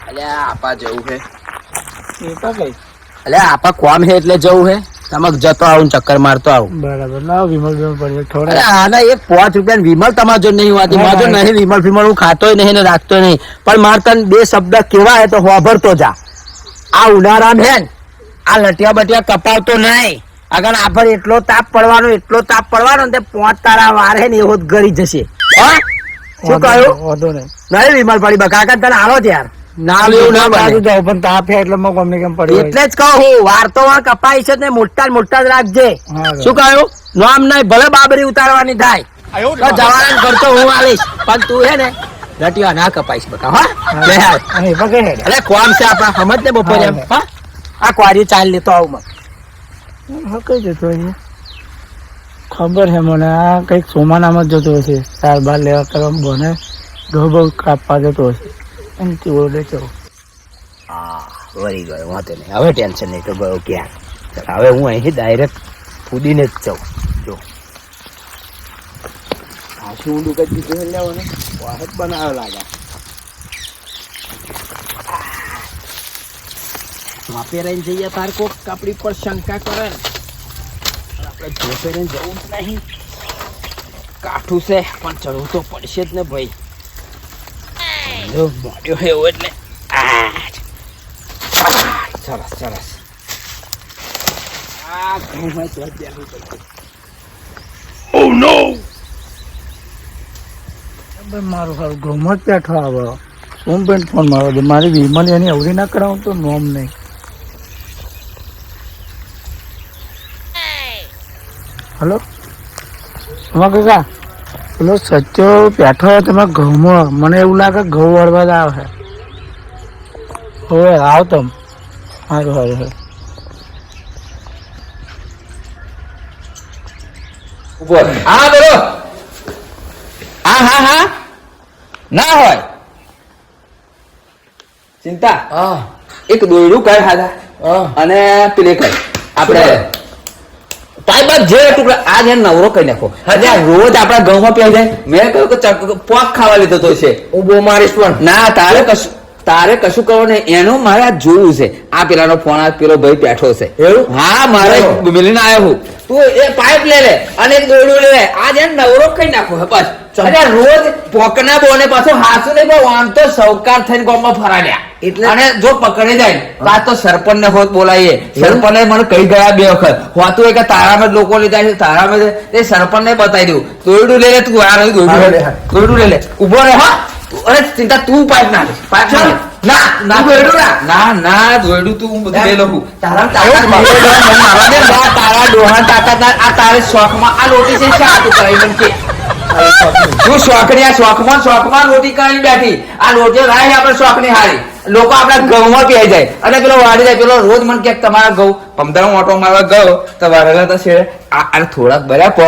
અલ્યા આપા જવું હે એ તો કઈ અલ્યા આપા કોમ હે એટલે જવું હે તમક જતો આવું ચક્કર મારતો આવું બરાબર ના વિમલ પડે થોડા. અરે આના એક 5 રૂપિયા વિમલ તમાર જો નહીં વાતી માજો નહીં વિમલ ફિમલ હું ખાતોય નહીં ને રાખતોય નહીં પણ માર તને બે શબ્દ કેવા હે તો હોભરતો જા. આ ઉનાળામાં હે આ લટિયા બટિયા કપાવતો નહીં અગર આફર એટલો તાપ પડવાનો ને તે 5 તારા વાર હે ને એવો જ ગરી જશે. હા શું કહ્યું વાંધો નહીં નહીં વિમલ પડી બકા કાકા તને આલો ત્યાર ના લેવું ના બને જાવ પણ તાપ હે એટલે મો ગમે કેમ પડી એટલે જ કહું હું વાર તો વાર કપાઈ છે ને મોટા જ રાખજે. શું કહ્યું નામ નહીં ભલે બાબરી ઉતારવાની થાય તો જવાન કરતો હું આલીશ પણ તું હે ને લટિયા ના કપાઈશ બકા. હા અહીં પગે હે અરે કોમ છે આપણા સમજ ને બપોરે એમ. હા આ ક્વારી ચાલ લેતો આવું મને હા કઈ જતો અહીંયા ખબર છે મને આ કઈક સોમાનામાં જ જતો હશે ચાર બાર લેવા કરવા બને ઘઉં બહુ કાપવા જતો હશે એમ ઓળે ચો. હા વળી ગયો વાંધો નહીં હવે ટેન્શન નહીં તો ગયો ક્યાં. હવે હું અહીંથી ડાયરેક્ટ કૂદીને જ જાઉં. જો આ શું ઊંડું કરી દીધું લેવો ને વાહત બનાવ્યો લાગે. વાપે રહીને જઈએ તાર કોક આપણી પર શંકા કરે ને આપણે જોપે રહીને જવું જ નહીં. કાઠું છે પણ ચડવું તો પડશે જ ને ભાઈ. મોડ્યો એવું એટલે સરસ સરસ. આ ઘઉંમાં તો બેઠું પડશે. Oh no! મારું સારું ઘઉંમાં જ બેઠો આવે સોમ પેન્ટ ફોન મારો દે મારી વિમલ એની અવરી ના કરાવું તો નોમ નહીં. હલો હા કાકા પેલો સચ્ચો બેઠો તમે ઘઉંમાં મને એવું લાગે ઘઉં વળવા જ આવે હવે આવ તમ સારું સારું સારું. હા બોલો. હા હા હા ના હોય ચિંતા. એક દોયડું કર હાથા અને પેલે કર આપણે તાઈ જે ટુકડા આ જે નવરો કઈ નાખો. હજાર રોજ આપણા ઘઉંમાં પી જાય. મેં કહ્યું કે પોક ખાવા લીધો તો છે હું બહુ મારીશ પણ ના તારે કશું કરો ને એનું મારે આ જોવું છે. આ પેલાનો ફોન આ પેલો ભાઈ બેઠો છે એવું. હા મારે મિલીને આવ્યો હું. તું એ પાઇપ લે અને એક દોરડું લે આ જે નવરો કઈ નાખો બસ. અરે રોજ પોકના બોને પાછો હાસુ નહીં પણ આમ તો સૌકાર થઈને ગામમાં ફરાડ્યા એટલે અને જો પકડી જાય કાં તો સરપંચ ને હોત બોલાવીએ. સરપંચે મને કહી ગયા 2 વખત હોતું હોય કે તારામાં જ લોકો લીધા છે તારામાં એ સરપંચ ને બતાવી દઉં. દોરડું લે તું આ દોરડું લે ઉભો રહે. હા અરે ચિંતા તું પાઇપ ના ના ના દોરડું તું હું બધું લઈ લઉં. તારા ડોહા તાકાત આ તારે શોખમાં આ લોટી છે શા તું કરાવી મને કે તું શોખમાં રોટી કરીને બેઠી. આ રોટી રાય આપણે શોખ ની હારી લોકો આપડા ઘઉંમાં પી જાય અને પેલો વાડી જાય પેલો રોજ મને કે તમારા ઘઉં 15 ઓટો મારવા ગયો તો વારેલા તો છે આ થોડાક બરાબર